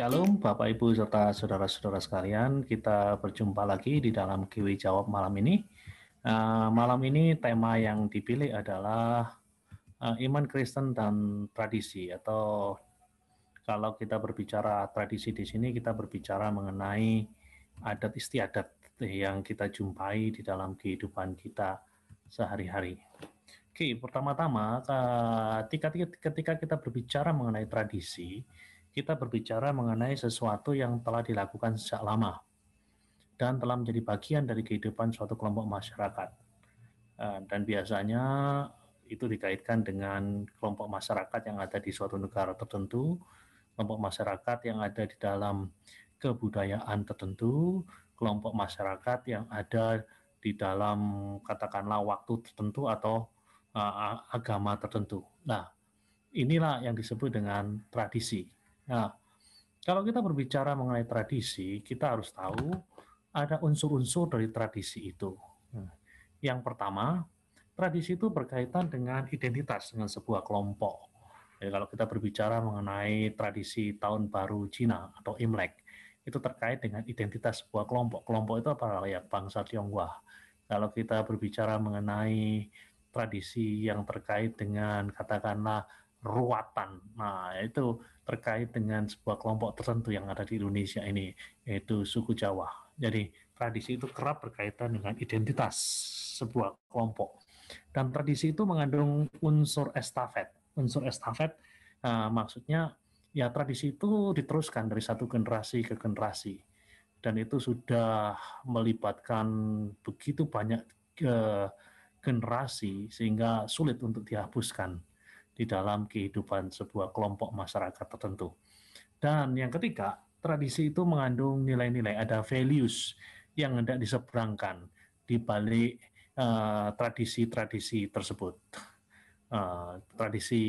Shalom Bapak Ibu serta saudara-saudara sekalian, kita berjumpa lagi di dalam Kiwi Jawab malam ini. Malam ini tema yang dipilih adalah iman Kristen dan tradisi, atau kalau kita berbicara tradisi di sini kita berbicara mengenai adat istiadat yang kita jumpai di dalam kehidupan kita sehari-hari. Oke, pertama-tama ketika kita berbicara mengenai tradisi, kita berbicara mengenai sesuatu yang telah dilakukan sejak lama dan telah menjadi bagian dari kehidupan suatu kelompok masyarakat. Dan biasanya itu dikaitkan dengan kelompok masyarakat yang ada di suatu negara tertentu, kelompok masyarakat yang ada di dalam kebudayaan tertentu, kelompok masyarakat yang ada di dalam katakanlah waktu tertentu atau agama tertentu. Nah, inilah yang disebut dengan tradisi. Nah, kalau kita berbicara mengenai tradisi, kita harus tahu ada unsur-unsur dari tradisi itu. Nah, yang pertama, tradisi itu berkaitan dengan identitas dengan sebuah kelompok. Jadi kalau kita berbicara mengenai tradisi Tahun Baru Cina atau Imlek, itu terkait dengan identitas sebuah kelompok. Kelompok itu apa? Ya, bangsa Tionghoa. Kalau kita berbicara mengenai tradisi yang terkait dengan katakanlah ruatan, nah itu terkait dengan sebuah kelompok tertentu yang ada di Indonesia ini, yaitu suku Jawa. Jadi tradisi itu kerap berkaitan dengan identitas sebuah kelompok. Dan tradisi itu mengandung unsur estafet. Unsur estafet maksudnya ya tradisi itu diteruskan dari satu generasi ke generasi. Dan itu sudah melibatkan begitu banyak generasi sehingga sulit untuk dihapuskan di dalam kehidupan sebuah kelompok masyarakat tertentu. Dan yang ketiga, tradisi itu mengandung nilai-nilai, ada values yang hendak diseberangkan di balik tradisi-tradisi tersebut. Tradisi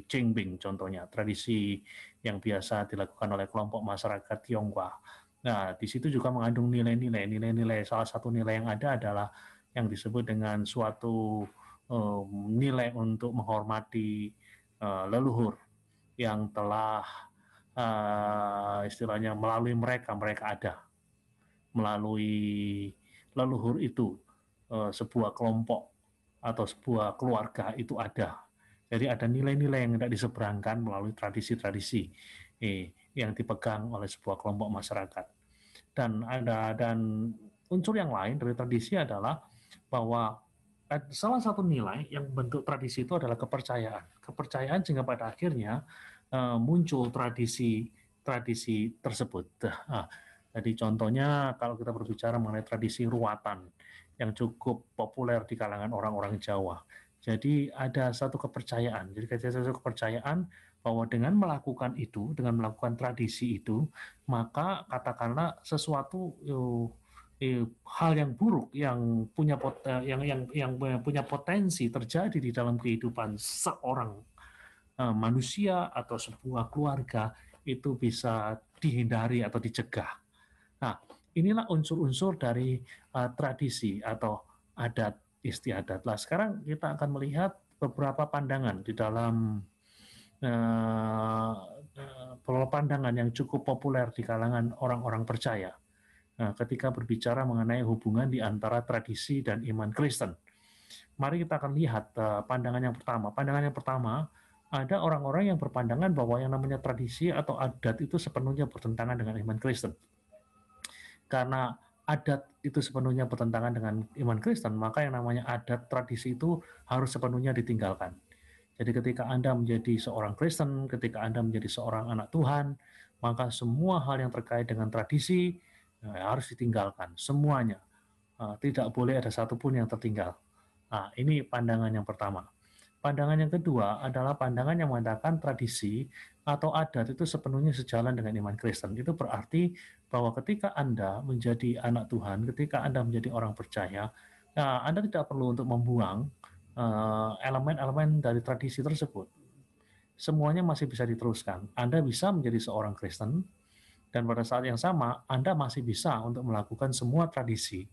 Qingming contohnya, tradisi yang biasa dilakukan oleh kelompok masyarakat Tionghoa. Nah, di situ juga mengandung nilai-nilai. Salah satu nilai yang ada adalah yang disebut dengan suatu nilai untuk menghormati leluhur yang telah istilahnya melalui mereka ada, melalui leluhur itu sebuah kelompok atau sebuah keluarga itu ada. Jadi ada nilai-nilai yang tidak diseberangkan melalui tradisi-tradisi yang dipegang oleh sebuah kelompok masyarakat. Dan unsur yang lain dari tradisi adalah bahwa salah satu nilai yang bentuk tradisi itu adalah kepercayaan. Kepercayaan sehingga pada akhirnya muncul tradisi tersebut. Jadi contohnya kalau kita berbicara mengenai tradisi ruatan yang cukup populer di kalangan orang-orang Jawa. Jadi ada satu kepercayaan. Jadi ada satu kepercayaan bahwa dengan melakukan itu, dengan melakukan tradisi itu, maka katakanlah sesuatu hal yang buruk yang punya yang punya potensi terjadi di dalam kehidupan seorang manusia atau sebuah keluarga itu bisa dihindari atau dicegah. Nah, inilah unsur-unsur dari tradisi atau adat istiadat. Nah, sekarang kita akan melihat beberapa pandangan di dalam beberapa pandangan yang cukup populer di kalangan orang-orang percaya. Nah, ketika berbicara mengenai hubungan di antara tradisi dan iman Kristen, mari kita akan lihat pandangan yang pertama. Pandangan yang pertama, ada orang-orang yang berpandangan bahwa yang namanya tradisi atau adat itu sepenuhnya bertentangan dengan iman Kristen. Karena adat itu sepenuhnya bertentangan dengan iman Kristen, maka yang namanya adat tradisi itu harus sepenuhnya ditinggalkan. Jadi ketika Anda menjadi seorang Kristen, ketika Anda menjadi seorang anak Tuhan, maka semua hal yang terkait dengan tradisi harus ditinggalkan, semuanya. Tidak boleh ada satupun yang tertinggal. Nah, ini pandangan yang pertama. Pandangan yang kedua adalah pandangan yang mengatakan tradisi atau adat itu sepenuhnya sejalan dengan iman Kristen. Itu berarti bahwa ketika Anda menjadi anak Tuhan, ketika Anda menjadi orang percaya, nah, Anda tidak perlu untuk membuang elemen-elemen dari tradisi tersebut. Semuanya masih bisa diteruskan. Anda bisa menjadi seorang Kristen, dan pada saat yang sama, Anda masih bisa untuk melakukan semua tradisi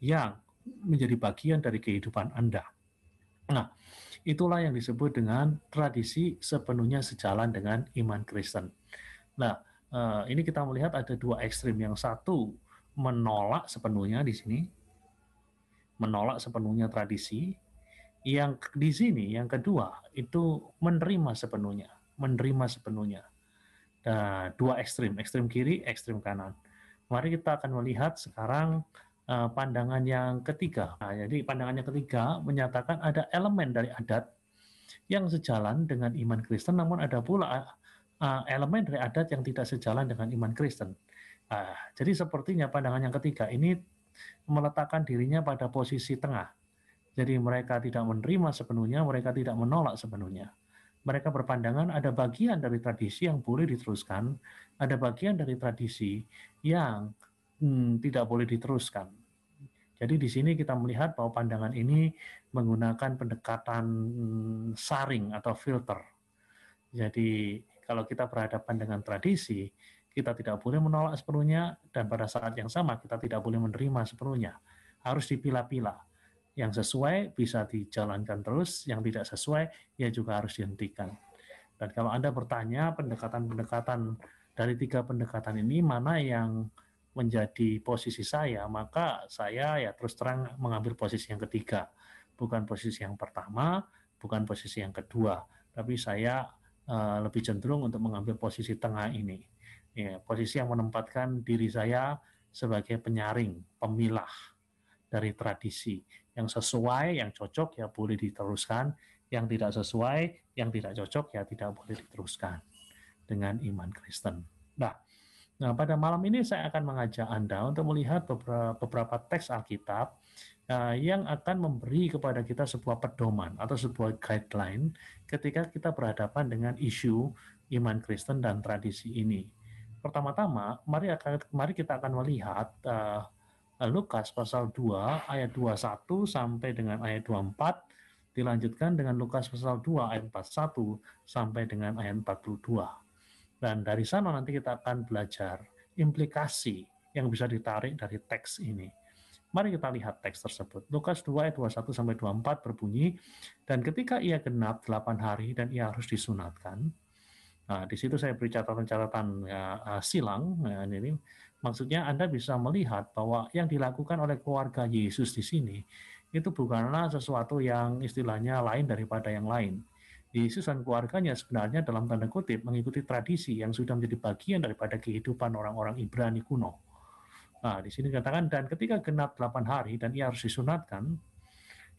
yang menjadi bagian dari kehidupan Anda. Nah, itulah yang disebut dengan tradisi sepenuhnya sejalan dengan iman Kristen. Nah, Ini kita melihat ada dua ekstrim. Yang satu menolak sepenuhnya di sini, menolak sepenuhnya tradisi. Yang di sini, yang kedua itu menerima sepenuhnya, menerima sepenuhnya. Dua ekstrim, ekstrim kiri, ekstrim kanan. Mari kita akan melihat sekarang pandangan yang ketiga. Nah, jadi pandangan yang ketiga menyatakan ada elemen dari adat yang sejalan dengan iman Kristen, namun ada pula elemen dari adat yang tidak sejalan dengan iman Kristen. Jadi sepertinya pandangan yang ketiga ini meletakkan dirinya pada posisi tengah. Jadi mereka tidak menerima sepenuhnya, mereka tidak menolak sepenuhnya. Mereka berpandangan ada bagian dari tradisi yang boleh diteruskan, ada bagian dari tradisi yang tidak boleh diteruskan. Jadi di sini kita melihat bahwa pandangan ini menggunakan pendekatan saring atau filter. Jadi kalau kita berhadapan dengan tradisi, kita tidak boleh menolak sepenuhnya, dan pada saat yang sama kita tidak boleh menerima sepenuhnya. Harus dipilah-pilah. Yang sesuai bisa dijalankan terus, yang tidak sesuai ya juga harus dihentikan. Dan kalau Anda bertanya pendekatan-pendekatan dari tiga pendekatan ini mana yang menjadi posisi saya, maka saya ya terus terang mengambil posisi yang ketiga. Bukan posisi yang pertama, bukan posisi yang kedua, tapi saya lebih cenderung untuk mengambil posisi tengah ini. Ya, posisi yang menempatkan diri saya sebagai penyaring, pemilah dari tradisi. Yang sesuai, yang cocok ya boleh diteruskan, yang tidak sesuai, yang tidak cocok ya tidak boleh diteruskan dengan iman Kristen. Nah, pada malam ini saya akan mengajak Anda untuk melihat beberapa teks Alkitab yang akan memberi kepada kita sebuah pedoman atau sebuah guideline ketika kita berhadapan dengan isu iman Kristen dan tradisi ini. Pertama-tama, mari kita akan melihat Lukas pasal 2 ayat 21 sampai dengan ayat 24, dilanjutkan dengan Lukas pasal 2 ayat 41 sampai dengan ayat 42. Dan dari sana nanti kita akan belajar implikasi yang bisa ditarik dari teks ini. Mari kita lihat teks tersebut. Lukas 2 ayat 21 sampai 24 berbunyi, dan ketika ia genap 8 hari dan ia harus disunatkan. Nah, di situ saya beri catatan-catatan silang. Nah, ini maksudnya Anda bisa melihat bahwa yang dilakukan oleh keluarga Yesus di sini itu bukanlah sesuatu yang istilahnya lain daripada yang lain. Yesus dan keluarganya sebenarnya dalam tanda kutip mengikuti tradisi yang sudah menjadi bagian daripada kehidupan orang-orang Ibrani kuno. Nah, di sini dikatakan, dan ketika genap 8 hari dan ia harus disunatkan,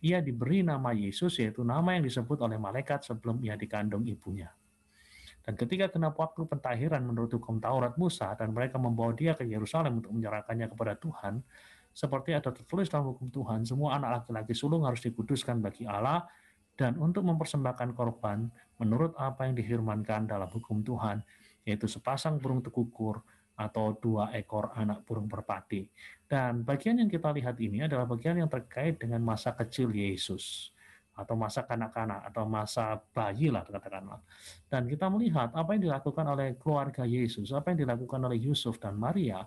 ia diberi nama Yesus, yaitu nama yang disebut oleh malaikat sebelum ia dikandung ibunya. Dan ketika genap waktu pentahiran menurut hukum Taurat Musa, dan mereka membawa dia ke Yerusalem untuk menyerahkannya kepada Tuhan, seperti ada tertulis dalam hukum Tuhan, semua anak laki-laki sulung harus dikuduskan bagi Allah, dan untuk mempersembahkan korban menurut apa yang difirmankan dalam hukum Tuhan, yaitu sepasang burung tekukur atau 2 ekor anak burung merpati. Dan bagian yang kita lihat ini adalah bagian yang terkait dengan masa kecil Yesus, atau masa kanak-kanak, atau masa bayi lah katakanlah. Dan kita melihat apa yang dilakukan oleh keluarga Yesus, apa yang dilakukan oleh Yusuf dan Maria,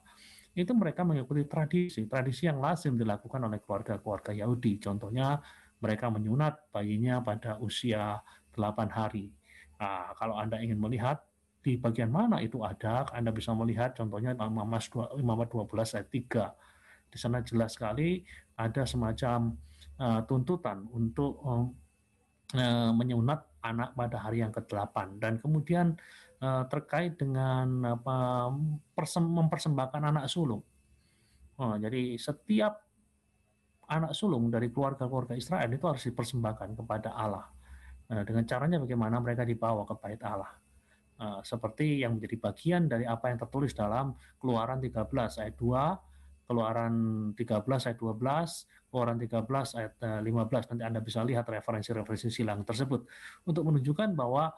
itu mereka mengikuti tradisi yang lazim dilakukan oleh keluarga-keluarga Yahudi. Contohnya mereka menyunat bayinya pada usia 8 hari. Nah, kalau Anda ingin melihat di bagian mana itu ada, Anda bisa melihat contohnya Imamat 12 ayat 3. Di sana jelas sekali ada semacam tuntutan untuk menyunat anak pada hari yang ke-8, dan kemudian terkait dengan mempersembahkan anak sulung. Jadi setiap anak sulung dari keluarga-keluarga Israel itu harus dipersembahkan kepada Allah. Dengan caranya bagaimana mereka dibawa ke bait Allah. Seperti yang menjadi bagian dari apa yang tertulis dalam Keluaran 13 ayat 2, Keluaran 13 ayat 12, Keluaran 13 ayat 15. Nanti Anda bisa lihat referensi-referensi silang tersebut untuk menunjukkan bahwa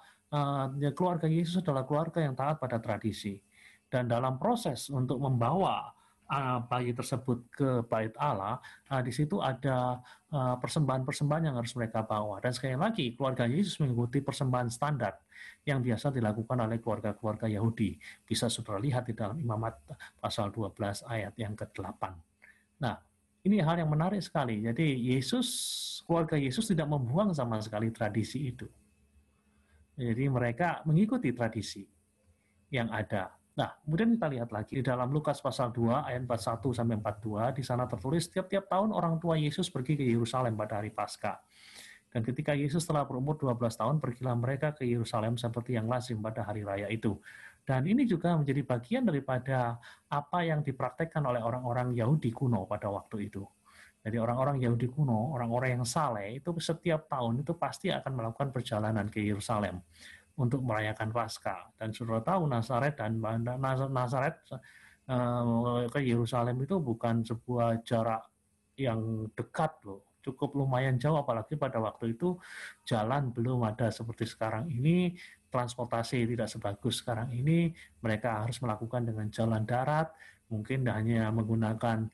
keluarga Yesus adalah keluarga yang taat pada tradisi. Dan dalam proses untuk membawa bayi tersebut ke bait Allah, di situ ada persembahan-persembahan yang harus mereka bawa. Dan sekali lagi, keluarga Yesus mengikuti persembahan standar yang biasa dilakukan oleh keluarga-keluarga Yahudi. Bisa saudara lihat di dalam Imamat pasal 12 ayat yang ke-8. Nah, ini hal yang menarik sekali. Jadi keluarga Yesus tidak membuang sama sekali tradisi itu. Jadi mereka mengikuti tradisi yang ada. Nah, kemudian kita lihat lagi di dalam Lukas pasal 2 ayat 41 sampai 42, di sana tertulis tiap-tiap tahun orang tua Yesus pergi ke Yerusalem pada hari Paskah. Dan ketika Yesus telah berumur 12 tahun, pergilah mereka ke Yerusalem seperti yang lazim pada hari raya itu. Dan ini juga menjadi bagian daripada apa yang dipraktekkan oleh orang-orang Yahudi kuno pada waktu itu. Jadi orang-orang Yahudi kuno, orang-orang yang saleh, itu setiap tahun itu pasti akan melakukan perjalanan ke Yerusalem untuk merayakan Paskah. Dan saudara tahu Nazaret ke Yerusalem itu bukan sebuah jarak yang dekat loh, cukup lumayan jauh, apalagi pada waktu itu jalan belum ada seperti sekarang ini, transportasi tidak sebagus sekarang ini, mereka harus melakukan dengan jalan darat, mungkin hanya menggunakan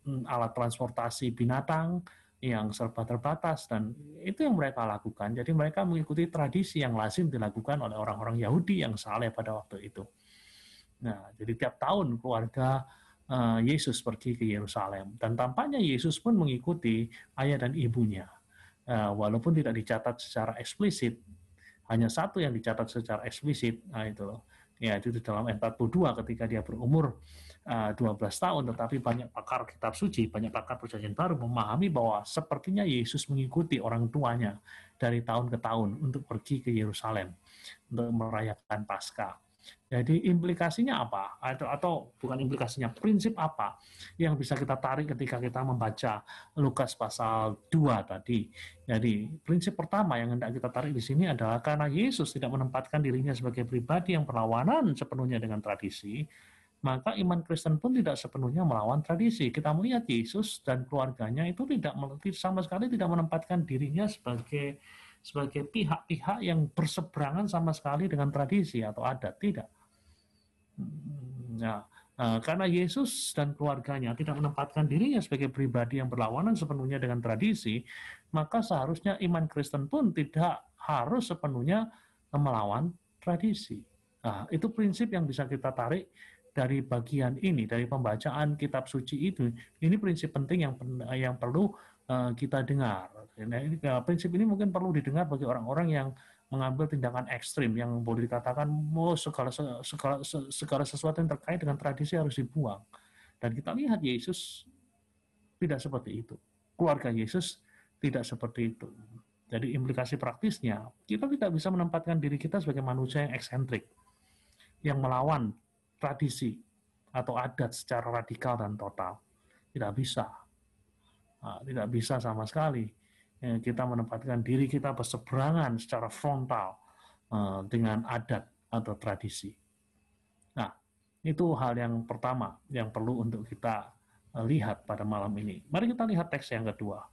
alat transportasi binatang yang serba terbatas, dan itu yang mereka lakukan. Jadi mereka mengikuti tradisi yang lazim dilakukan oleh orang-orang Yahudi yang saleh pada waktu itu. Nah, jadi tiap tahun keluarga Yesus pergi ke Yerusalem, dan tampaknya Yesus pun mengikuti ayah dan ibunya. Walaupun tidak dicatat secara eksplisit, hanya satu yang dicatat secara eksplisit, nah itu loh. Ya, itu di dalam ayat 42 ketika dia berumur 12 tahun, tetapi banyak pakar kitab suci, banyak pakar perjanjian baru memahami bahwa sepertinya Yesus mengikuti orang tuanya dari tahun ke tahun untuk pergi ke Yerusalem untuk merayakan Paskah. Jadi implikasinya apa? Atau bukan implikasinya, prinsip apa yang bisa kita tarik ketika kita membaca Lukas pasal 2 tadi? Jadi prinsip pertama yang hendak kita tarik di sini adalah karena Yesus tidak menempatkan dirinya sebagai pribadi yang berlawanan sepenuhnya dengan tradisi, maka iman Kristen pun tidak sepenuhnya melawan tradisi. Kita melihat Yesus dan keluarganya itu tidak sama sekali tidak menempatkan dirinya sebagai pihak-pihak yang berseberangan sama sekali dengan tradisi atau adat, tidak. Nah, karena Yesus dan keluarganya tidak menempatkan dirinya sebagai pribadi yang berlawanan sepenuhnya dengan tradisi, maka seharusnya iman Kristen pun tidak harus sepenuhnya melawan tradisi. Nah, itu prinsip yang bisa kita tarik dari bagian ini, dari pembacaan kitab suci itu. Ini prinsip penting yang perlu kita dengar. Nah, prinsip ini mungkin perlu didengar bagi orang-orang yang mengambil tindakan ekstrim yang boleh dikatakan segala sesuatu yang terkait dengan tradisi harus dibuang. Dan kita lihat Yesus tidak seperti itu. Keluarga Yesus tidak seperti itu. Jadi implikasi praktisnya, kita tidak bisa menempatkan diri kita sebagai manusia yang eksentrik, yang melawan tradisi atau adat secara radikal dan total. Tidak bisa. Tidak bisa sama sekali kita menempatkan diri kita berseberangan secara frontal dengan adat atau tradisi. Nah, itu hal yang pertama yang perlu untuk kita lihat pada malam ini. Mari kita lihat teks yang kedua.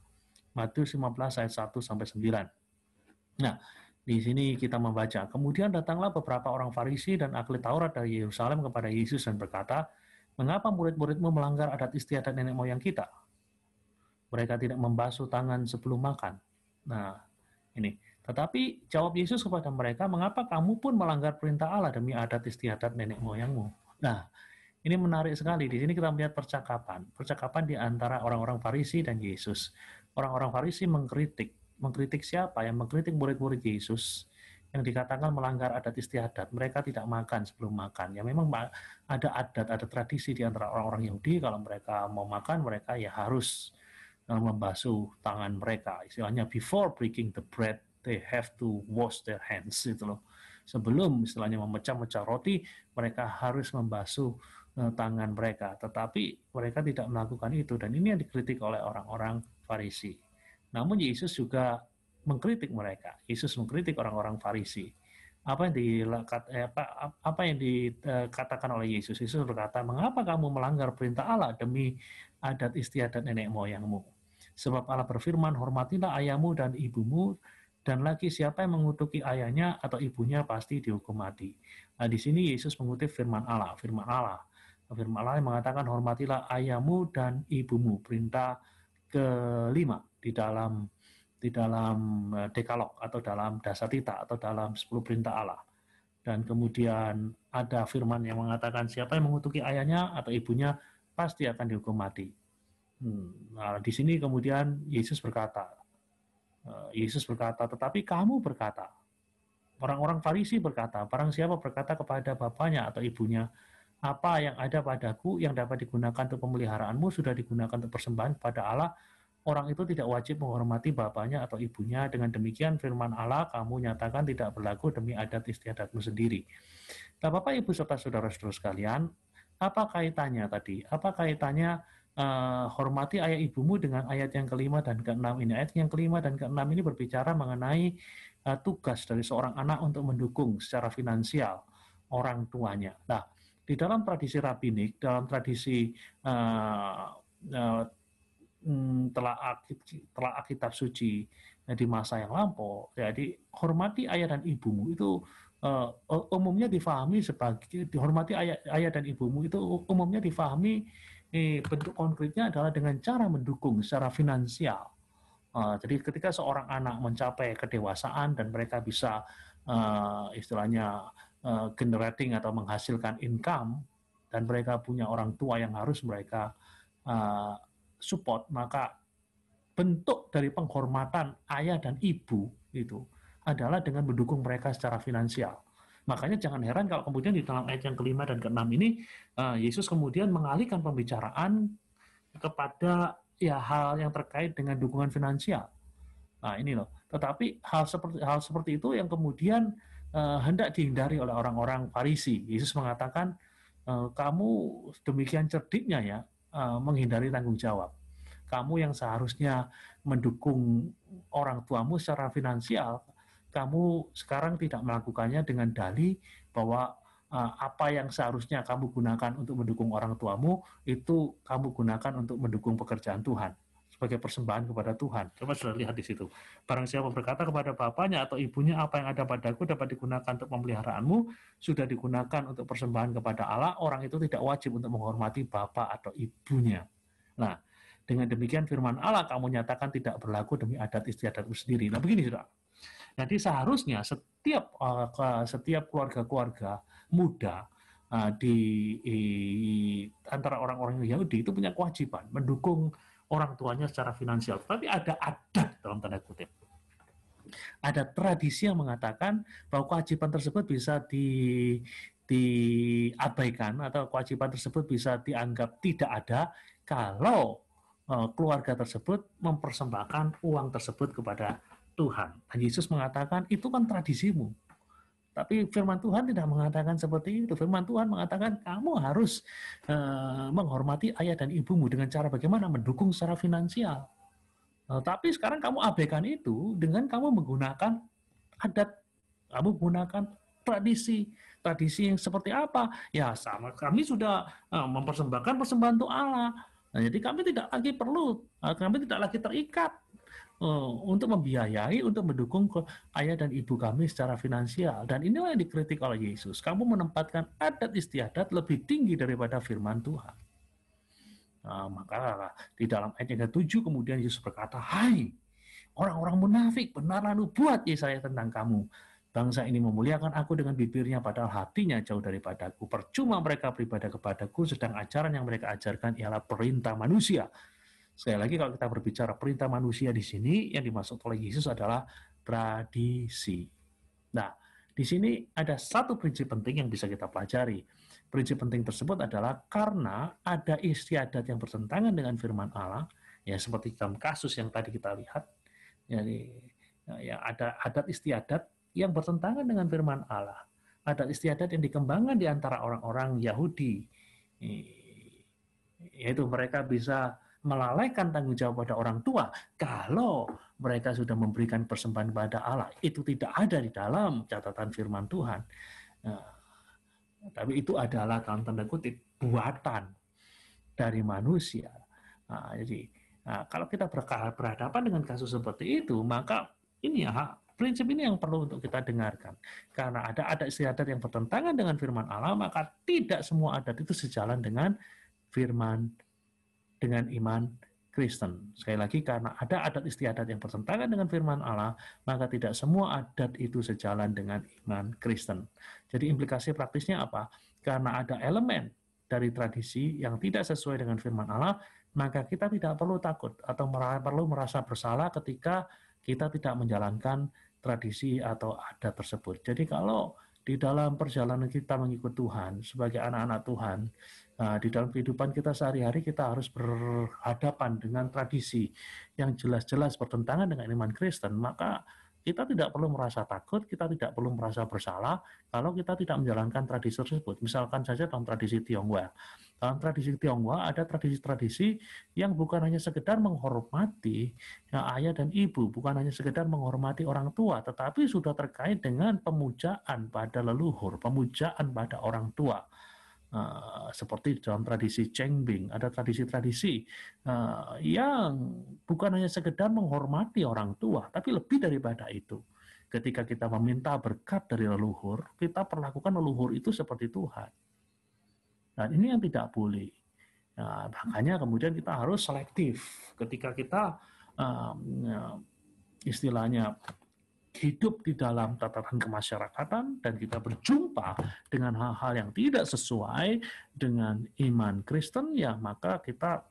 Matius 15 ayat 1 sampai 9. Nah, di sini kita membaca, kemudian datanglah beberapa orang Farisi dan ahli Taurat dari Yerusalem kepada Yesus dan berkata, mengapa murid-muridmu melanggar adat istiadat nenek moyang kita? Mereka tidak membasuh tangan sebelum makan. Nah, ini. Tetapi jawab Yesus kepada mereka, mengapa kamu pun melanggar perintah Allah demi adat istiadat nenek moyangmu? Nah, ini menarik sekali. Di sini kita melihat percakapan di antara orang-orang Farisi dan Yesus. Orang-orang Farisi mengkritik siapa? Yang mengkritik murid-murid Yesus yang dikatakan melanggar adat istiadat. Mereka tidak makan sebelum makan. Ya memang ada adat, ada tradisi di antara orang-orang Yahudi, kalau mereka mau makan, mereka ya harus membasuh tangan mereka. Istilahnya before breaking the bread, they have to wash their hands gitu loh. Sebelum istilahnya memecah-mecah roti, mereka harus membasuh tangan mereka. Tetapi mereka tidak melakukan itu, dan ini yang dikritik oleh orang-orang Farisi. Namun Yesus juga mengkritik mereka. Yesus mengkritik orang-orang Farisi. Apa yang dikatakan oleh Yesus? Yesus berkata, mengapa kamu melanggar perintah Allah demi adat istiadat nenek moyangmu? Sebab Allah berfirman, hormatilah ayahmu dan ibumu, dan lagi siapa yang mengutuki ayahnya atau ibunya pasti dihukum mati. Nah, di sini Yesus mengutip firman Allah. Firman Allah yang mengatakan, hormatilah ayahmu dan ibumu. Perintah kelima di dalam Dekalog atau dalam Dasatita atau dalam 10 perintah Allah. Dan kemudian ada firman yang mengatakan siapa yang mengutuki ayahnya atau ibunya pasti akan dihukum mati. Nah, di sini kemudian Yesus berkata, tetapi kamu berkata. Orang-orang Farisi berkata, barang siapa berkata kepada bapaknya atau ibunya, apa yang ada padaku yang dapat digunakan untuk pemeliharaanmu sudah digunakan untuk persembahan kepada Allah, orang itu tidak wajib menghormati bapaknya atau ibunya. Dengan demikian firman Allah kamu nyatakan tidak berlaku demi adat istiadatmu sendiri. Nah, Bapak, Ibu, serta saudara-saudara sekalian, apa kaitannya tadi? Apa kaitannya hormati ayah ibumu dengan ayat yang kelima dan keenam ini? Ayat yang kelima dan keenam ini berbicara mengenai tugas dari seorang anak untuk mendukung secara finansial orang tuanya. Nah, di dalam tradisi rabbinik, dalam tradisi telah kitab suci di masa yang lampau, jadi hormati ayah dan ibumu itu umumnya difahami sebagai dihormati ayah dan ibumu itu umumnya difahami bentuk konkretnya adalah dengan cara mendukung secara finansial. Jadi ketika seorang anak mencapai kedewasaan dan mereka bisa istilahnya generating atau menghasilkan income dan mereka punya orang tua yang harus mereka support, maka bentuk dari penghormatan ayah dan ibu itu adalah dengan mendukung mereka secara finansial. Makanya jangan heran kalau kemudian di dalam ayat yang kelima dan keenam ini Yesus kemudian mengalihkan pembicaraan kepada ya hal yang terkait dengan dukungan finansial. Nah ini loh. Tetapi hal seperti itu yang kemudian hendak dihindari oleh orang-orang Farisi. Yesus mengatakan kamu demikian cerdiknya ya menghindari tanggung jawab. Kamu yang seharusnya mendukung orang tuamu secara finansial, kamu sekarang tidak melakukannya dengan dalih bahwa apa yang seharusnya kamu gunakan untuk mendukung orang tuamu, itu kamu gunakan untuk mendukung pekerjaan Tuhan, sebagai persembahan kepada Tuhan. Coba sudah lihat di situ. Barang siapa berkata kepada bapaknya atau ibunya, apa yang ada padaku dapat digunakan untuk pemeliharaanmu, sudah digunakan untuk persembahan kepada Allah, orang itu tidak wajib untuk menghormati bapak atau ibunya. Nah, dengan demikian firman Allah kamu nyatakan tidak berlaku demi adat istiadatmu sendiri. Nah begini sudah. Jadi seharusnya setiap keluarga-keluarga muda di antara orang-orang Yahudi itu punya kewajiban mendukung orang tuanya secara finansial. Tapi ada adat dalam tanda kutip. Ada tradisi yang mengatakan bahwa kewajiban tersebut bisa diabaikan atau kewajiban tersebut bisa dianggap tidak ada kalau keluarga tersebut mempersembahkan uang tersebut kepada Tuhan. Dan Yesus mengatakan itu kan tradisimu. Tapi firman Tuhan tidak mengatakan seperti itu. Firman Tuhan mengatakan kamu harus menghormati ayah dan ibumu dengan cara bagaimana? Mendukung secara finansial. Tapi sekarang kamu abaikan itu dengan kamu menggunakan adat, kamu menggunakan tradisi. Tradisi yang seperti apa? Ya sama, kami sudah mempersembahkan persembahan untuk Allah. Nah, jadi kami tidak lagi perlu, kami tidak lagi terikat untuk membiayai, untuk mendukung ayah dan ibu kami secara finansial. Dan inilah yang dikritik oleh Yesus. Kamu menempatkan adat istiadat lebih tinggi daripada firman Tuhan. Nah, maka di dalam ayat yang ke-7 kemudian Yesus berkata, hai orang-orang munafik, benarlah nubuat Yesaya tentang kamu. Bangsa ini memuliakan aku dengan bibirnya, padahal hatinya jauh daripadaku. Percuma mereka beribadah kepadaku, sedang ajaran yang mereka ajarkan ialah perintah manusia. Sekali lagi kalau kita berbicara perintah manusia di sini, yang dimaksud oleh Yesus adalah tradisi. Nah, di sini ada satu prinsip penting yang bisa kita pelajari. Prinsip penting tersebut adalah karena ada istiadat yang bertentangan dengan firman Allah, ya seperti dalam kasus yang tadi kita lihat, jadi ya ada adat istiadat yang bertentangan dengan firman Allah. Adat istiadat yang dikembangkan di antara orang-orang Yahudi, yaitu mereka bisa melalaikan tanggung jawab pada orang tua kalau mereka sudah memberikan persembahan kepada Allah. Itu tidak ada di dalam catatan firman Tuhan. Nah, tapi itu adalah dalam tanda kutip buatan dari manusia. Nah, jadi kalau kita berhadapan dengan kasus seperti itu, maka ini ya prinsip ini yang perlu untuk kita dengarkan. Karena ada adat istiadat yang bertentangan dengan firman Allah, maka tidak semua adat itu sejalan dengan firman, dengan iman Kristen. Sekali lagi, karena ada adat istiadat yang bertentangan dengan firman Allah, maka tidak semua adat itu sejalan dengan iman Kristen. Jadi implikasi praktisnya apa? Karena ada elemen dari tradisi yang tidak sesuai dengan firman Allah, maka kita tidak perlu takut atau perlu merasa bersalah ketika kita tidak menjalankan tradisi atau adat tersebut. Jadi kalau di dalam perjalanan kita mengikut Tuhan sebagai anak-anak Tuhan, di dalam kehidupan kita sehari-hari kita harus berhadapan dengan tradisi yang jelas-jelas bertentangan dengan iman Kristen, maka kita tidak perlu merasa takut, kita tidak perlu merasa bersalah kalau kita tidak menjalankan tradisi tersebut. Misalkan saja dalam tradisi Tionghoa. Dalam tradisi Tionghoa ada tradisi-tradisi yang bukan hanya sekedar menghormati ayah dan ibu, bukan hanya sekedar menghormati orang tua, tetapi sudah terkait dengan pemujaan pada leluhur, pemujaan pada orang tua. Seperti dalam tradisi Cengbing, ada tradisi-tradisi yang bukan hanya sekedar menghormati orang tua, tapi lebih daripada itu. Ketika kita meminta berkat dari leluhur, kita perlakukan leluhur itu seperti Tuhan. Dan ini yang tidak boleh. Makanya kemudian kita harus selektif ketika kita istilahnya hidup di dalam tataran kemasyarakatan dan kita berjumpa dengan hal-hal yang tidak sesuai dengan iman Kristen, ya maka kita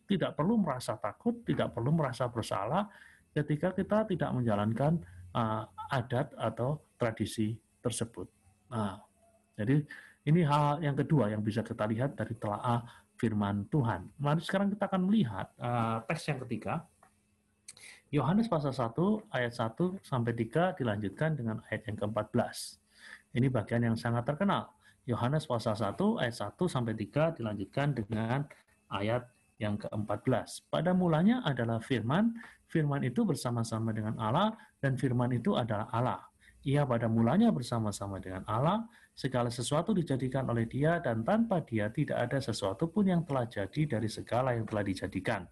tidak perlu merasa takut, tidak perlu merasa bersalah ketika kita tidak menjalankan adat atau tradisi tersebut. Jadi ini hal yang kedua yang bisa kita lihat dari telaah firman Tuhan. Mari sekarang kita akan melihat teks yang ketiga. Yohanes pasal 1 ayat 1 sampai 3 dilanjutkan dengan ayat yang ke-14. Ini bagian yang sangat terkenal. Yohanes pasal 1 ayat 1 sampai 3 dilanjutkan dengan ayat yang ke-14. Pada mulanya adalah firman, firman itu bersama-sama dengan Allah dan firman itu adalah Allah. Ia pada mulanya bersama-sama dengan Allah, segala sesuatu dijadikan oleh Dia dan tanpa Dia tidak ada sesuatu pun yang telah jadi dari segala yang telah dijadikan.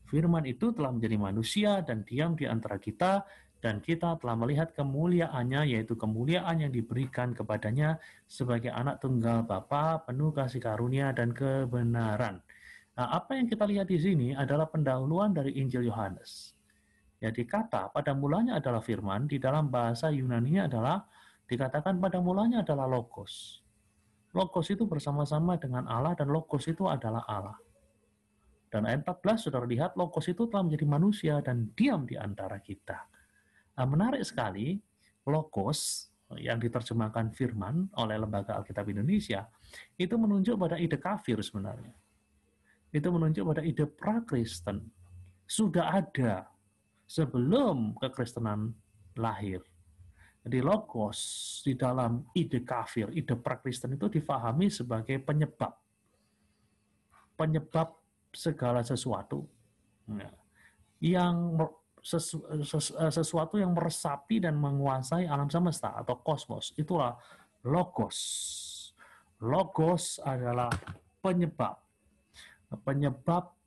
Firman itu telah menjadi manusia dan diam di antara kita, dan kita telah melihat kemuliaannya, yaitu kemuliaan yang diberikan kepadanya sebagai anak tunggal Bapa, penuh kasih karunia dan kebenaran. Apa yang kita lihat di sini adalah pendahuluan dari Injil Yohanes. Jadi kata pada mulanya adalah firman, di dalam bahasa Yunani-nya adalah dikatakan pada mulanya adalah logos. Logos itu bersama-sama dengan Allah dan logos itu adalah Allah. Dan ayat 14, saudara lihat, logos itu telah menjadi manusia dan diam di antara kita. Menarik sekali, logos yang diterjemahkan firman oleh Lembaga Alkitab Indonesia, itu menunjuk pada ide kafir sebenarnya. Itu menunjuk pada ide pra-Kristen. Sudah ada sebelum kekristenan lahir. Jadi logos di dalam ide kafir, ide pra-Kristen itu difahami sebagai penyebab segala sesuatu yang sesuatu yang meresapi dan menguasai alam semesta atau kosmos. Itulah logos. Logos adalah penyebab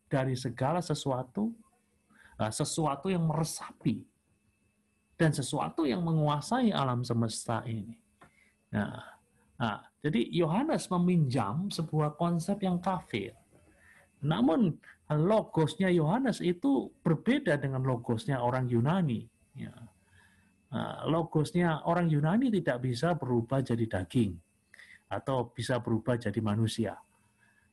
dari segala sesuatu, sesuatu yang meresapi dan sesuatu yang menguasai alam semesta ini. Jadi Yohanes meminjam sebuah konsep yang kafir. Namun logosnya Yohanes itu berbeda dengan logosnya orang Yunani. Logosnya orang Yunani tidak bisa berubah jadi daging atau bisa berubah jadi manusia.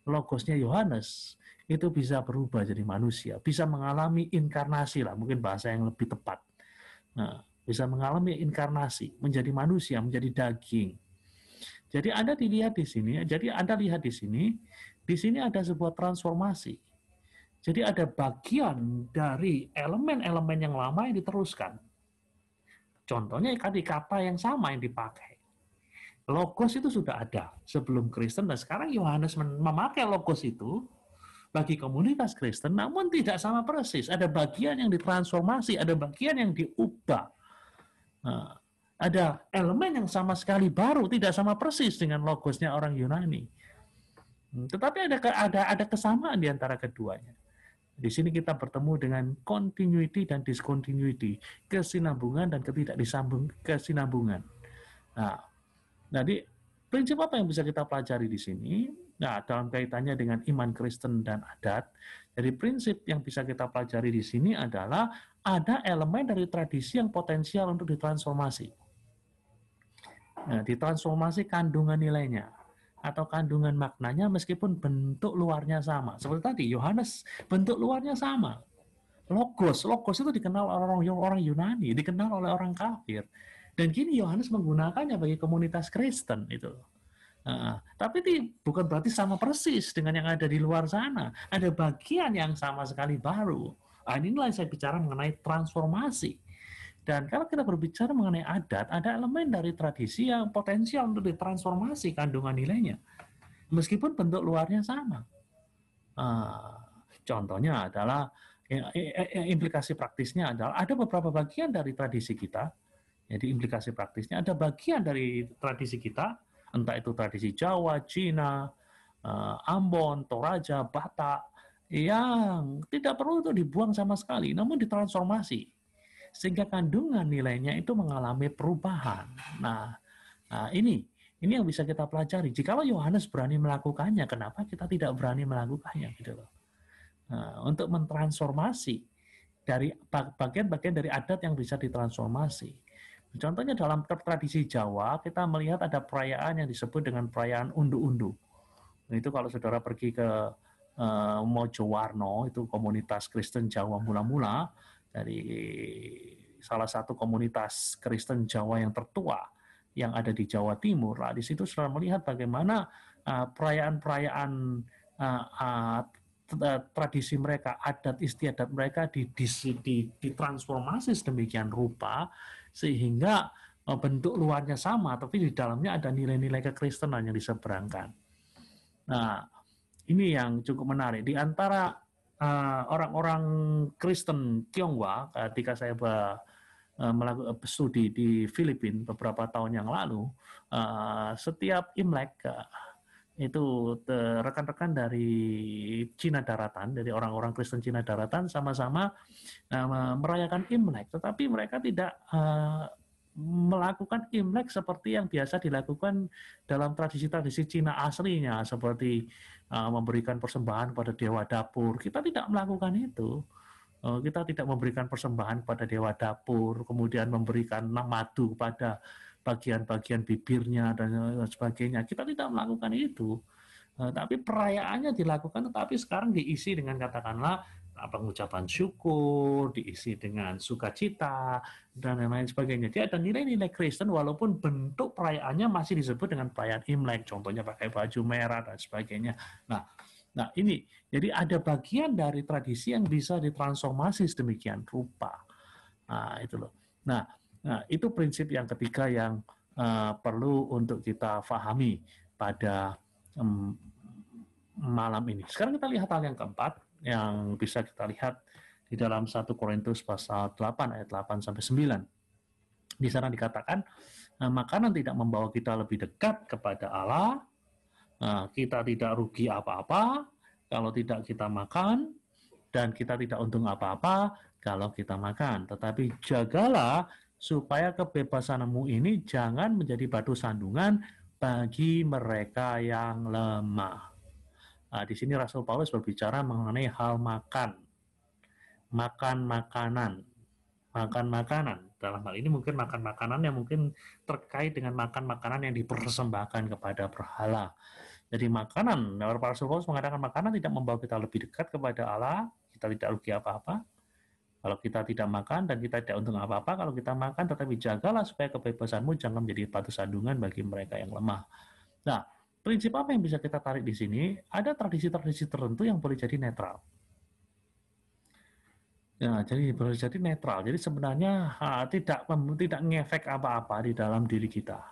Logosnya Yohanes itu bisa berubah jadi manusia, bisa mengalami inkarnasi lah, mungkin bahasa yang lebih tepat. Bisa mengalami inkarnasi, menjadi manusia, menjadi daging. Jadi Anda dilihat di sini, di sini ada sebuah transformasi. Jadi ada bagian dari elemen-elemen yang lama yang diteruskan. Contohnya kata yang sama yang dipakai. Logos itu sudah ada sebelum Kristen, dan sekarang Yohanes memakai logos itu bagi komunitas Kristen, namun tidak sama persis. Ada bagian yang ditransformasi, ada bagian yang diubah. Ada elemen yang sama sekali baru, tidak sama persis dengan logosnya orang Yunani. Tetapi ada kesamaan di antara keduanya. Di sini kita bertemu dengan continuity dan discontinuity, kesinambungan dan kesinambungan. Jadi prinsip apa yang bisa kita pelajari di sini? Dalam kaitannya dengan iman Kristen dan adat, jadi prinsip yang bisa kita pelajari di sini adalah ada elemen dari tradisi yang potensial untuk ditransformasi. Ditransformasi kandungan nilainya atau kandungan maknanya meskipun bentuk luarnya sama. Seperti tadi, Yohanes bentuk luarnya sama. Logos itu dikenal orang Yunani, dikenal oleh orang kafir. Dan kini Yohanes menggunakannya bagi komunitas Kristen itu. Tapi bukan berarti sama persis dengan yang ada di luar sana. Ada bagian yang sama sekali baru. Inilah yang saya bicara mengenai transformasi. Dan kalau kita berbicara mengenai adat, ada elemen dari tradisi yang potensial untuk ditransformasi kandungan nilainya. Meskipun bentuk luarnya sama. Contohnya adalah implikasi praktisnya adalah ada beberapa bagian dari tradisi kita. Jadi implikasi praktisnya ada bagian dari tradisi kita, entah itu tradisi Jawa, Cina, Ambon, Toraja, Batak, yang tidak perlu untuk dibuang sama sekali, namun ditransformasi sehingga kandungan nilainya itu mengalami perubahan. Nah, ini yang bisa kita pelajari. Jikalau Yohanes berani melakukannya, kenapa kita tidak berani melakukannya gitu loh. Untuk mentransformasi dari bagian-bagian dari adat yang bisa ditransformasi. Contohnya dalam tradisi Jawa, kita melihat ada perayaan yang disebut dengan perayaan undu-undu. Itu kalau saudara pergi ke Mojowarno, itu komunitas Kristen Jawa mula-mula, dari salah satu komunitas Kristen Jawa yang tertua yang ada di Jawa Timur. Di situ sudah melihat bagaimana perayaan-perayaan tradisi mereka, adat istiadat mereka ditransformasi sedemikian rupa sehingga bentuk luarnya sama, tapi di dalamnya ada nilai-nilai kekristenan yang diseberangkan. Nah, ini yang cukup menarik. Di antara orang-orang Kristen Tionghoa, ketika saya melakukan studi di Filipina beberapa tahun yang lalu, setiap Imlek itu rekan-rekan dari Cina Daratan, dari orang-orang Kristen Cina Daratan sama-sama merayakan Imlek, tetapi mereka tidak melakukan Imlek seperti yang biasa dilakukan dalam tradisi-tradisi Cina aslinya, seperti memberikan persembahan pada dewa dapur. Kita tidak melakukan itu. Kita tidak memberikan persembahan pada dewa dapur, kemudian memberikan madu pada bagian-bagian bibirnya dan sebagainya. Kita tidak melakukan itu. Tapi perayaannya dilakukan, tetapi sekarang diisi dengan katakanlah pengucapan syukur, diisi dengan sukacita, dan lain-lain sebagainya. Jadi ada nilai-nilai Kristen walaupun bentuk perayaannya masih disebut dengan perayaan Imlek, contohnya pakai baju merah dan sebagainya. Nah ini, jadi ada bagian dari tradisi yang bisa ditransformasi sedemikian rupa. Nah itu loh. Nah itu prinsip yang ketiga yang perlu untuk kita pahami pada malam ini. Sekarang kita lihat hal yang keempat yang bisa kita lihat di dalam 1 Korintus pasal 8 ayat 8 sampai 9. Di sana dikatakan makanan tidak membawa kita lebih dekat kepada Allah. Kita tidak rugi apa-apa kalau tidak kita makan, dan kita tidak untung apa-apa kalau kita makan. Tetapi jagalah supaya kebebasanmu ini jangan menjadi batu sandungan bagi mereka yang lemah. Di sini Rasul Paulus berbicara mengenai hal makan makanan. Dalam hal ini mungkin makan makanan yang mungkin terkait dengan makan makanan yang dipersembahkan kepada berhala. Jadi makanan, Rasul Paulus mengatakan makanan tidak membawa kita lebih dekat kepada Allah, kita tidak rugi apa-apa. Kalau kita tidak makan dan kita tidak untung apa-apa kalau kita makan, tetapi jagalah supaya kebebasanmu jangan menjadi batu sandungan bagi mereka yang lemah. Nah, prinsip apa yang bisa kita tarik di sini? Ada tradisi-tradisi tertentu yang boleh jadi netral. Ya, jadi boleh jadi netral. Jadi sebenarnya tidak ngefek apa-apa di dalam diri kita.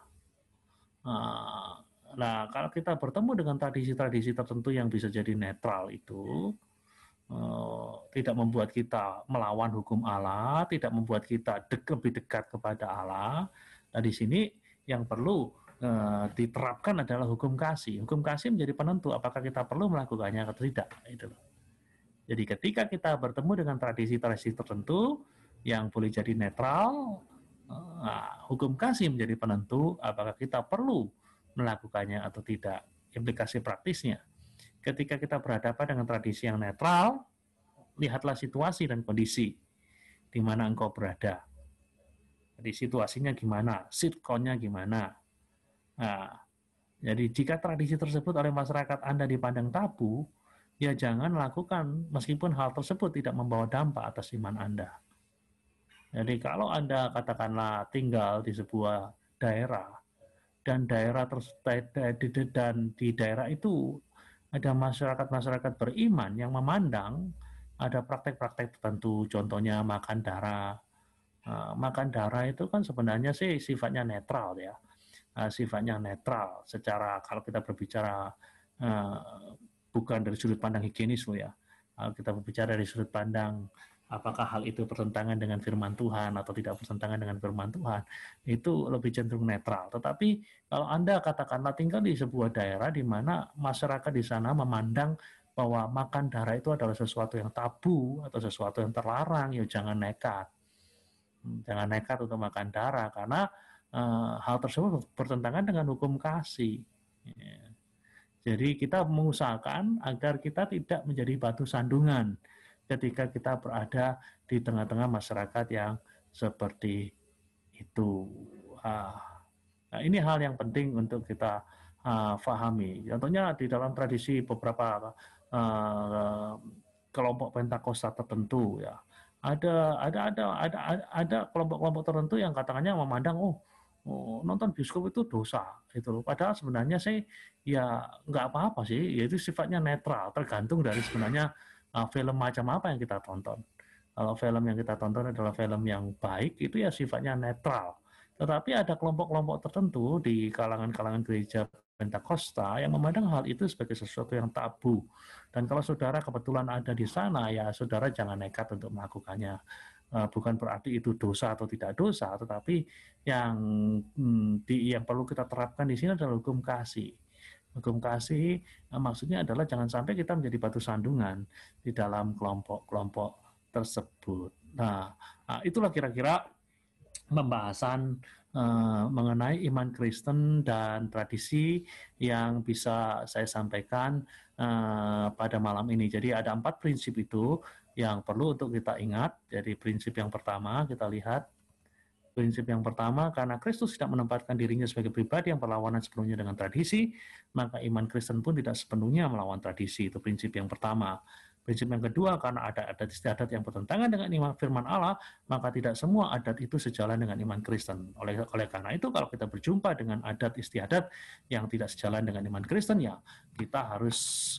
Nah, kalau kita bertemu dengan tradisi-tradisi tertentu yang bisa jadi netral itu, tidak membuat kita melawan hukum Allah, tidak membuat kita lebih dekat kepada Allah. Nah, di sini yang perlu diterapkan adalah hukum kasih. Hukum kasih menjadi penentu apakah kita perlu melakukannya atau tidak. Itu. Jadi ketika kita bertemu dengan tradisi-tradisi tertentu yang boleh jadi netral, hukum kasih menjadi penentu apakah kita perlu melakukannya atau tidak. Implikasi praktisnya. Ketika kita berhadapan dengan tradisi yang netral, lihatlah situasi dan kondisi di mana engkau berada. Jadi situasinya gimana, sitkonnya gimana. Nah, jadi jika tradisi tersebut oleh masyarakat Anda dipandang tabu, ya jangan lakukan meskipun hal tersebut tidak membawa dampak atas iman Anda. Jadi kalau Anda katakanlah tinggal di sebuah daerah dan dan di daerah itu ada masyarakat-masyarakat beriman yang memandang ada praktek-praktek tertentu, contohnya makan darah. Makan darah itu kan sebenarnya sih sifatnya netral ya, sifatnya netral secara kalau kita berbicara uh, bukan dari sudut pandang higienis loh ya. Kita berbicara dari sudut pandang apakah hal itu bertentangan dengan firman Tuhan atau tidak bertentangan dengan firman Tuhan, itu lebih cenderung netral. Tetapi kalau Anda katakanlah tinggal di sebuah daerah di mana masyarakat di sana memandang bahwa makan darah itu adalah sesuatu yang tabu atau sesuatu yang terlarang, ya jangan nekat. Jangan nekat untuk makan darah karena hal tersebut bertentangan dengan hukum kasih. Ya. Jadi kita mengusahakan agar kita tidak menjadi batu sandungan ketika kita berada di tengah-tengah masyarakat yang seperti itu. Nah, ini hal yang penting untuk kita pahami. Contohnya di dalam tradisi beberapa kelompok Pentakosta tertentu ya, ada kelompok-kelompok tertentu yang katanya memandang nonton bioskop itu dosa gitu loh. Padahal sebenarnya sih ya nggak apa-apa sih, yaitu sifatnya netral, tergantung dari sebenarnya film macam apa yang kita tonton. Kalau film yang kita tonton adalah film yang baik, itu ya sifatnya netral. Tetapi ada kelompok-kelompok tertentu di kalangan-kalangan gereja Pentakosta yang memandang hal itu sebagai sesuatu yang tabu. Dan kalau saudara kebetulan ada di sana, ya saudara jangan nekat untuk melakukannya. Bukan berarti itu dosa atau tidak dosa, tetapi yang yang perlu kita terapkan di sini adalah hukum kasih. Hukum kasih maksudnya adalah jangan sampai kita menjadi batu sandungan di dalam kelompok-kelompok tersebut. Nah, itulah kira-kira pembahasan mengenai iman Kristen dan tradisi yang bisa saya sampaikan pada malam ini. Jadi ada 4 prinsip itu yang perlu untuk kita ingat. Jadi prinsip yang pertama kita lihat. Prinsip yang pertama, karena Kristus tidak menempatkan dirinya sebagai pribadi yang berlawanan sepenuhnya dengan tradisi, maka iman Kristen pun tidak sepenuhnya melawan tradisi. Itu prinsip yang pertama. Prinsip yang kedua, karena ada adat istiadat yang bertentangan dengan iman firman Allah, maka tidak semua adat itu sejalan dengan iman Kristen. Oleh karena itu, kalau kita berjumpa dengan adat istiadat yang tidak sejalan dengan iman Kristen, ya kita harus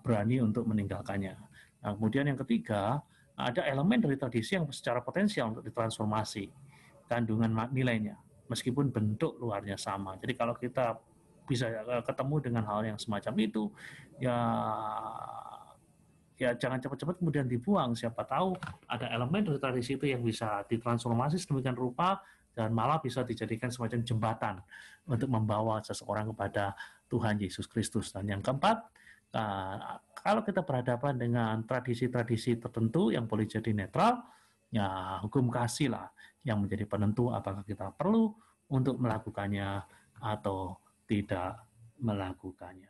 berani untuk meninggalkannya. Nah, kemudian yang ketiga, ada elemen dari tradisi yang secara potensial untuk ditransformasi kandungan nilainya, meskipun bentuk luarnya sama. Jadi kalau kita bisa ketemu dengan hal yang semacam itu, ya jangan cepat-cepat kemudian dibuang. Siapa tahu ada elemen dari tradisi itu yang bisa ditransformasi sedemikian rupa dan malah bisa dijadikan semacam jembatan untuk membawa seseorang kepada Tuhan Yesus Kristus. Dan yang keempat, kalau kita berhadapan dengan tradisi-tradisi tertentu yang boleh jadi netral, ya hukum kasih lah yang menjadi penentu apakah kita perlu untuk melakukannya atau tidak melakukannya.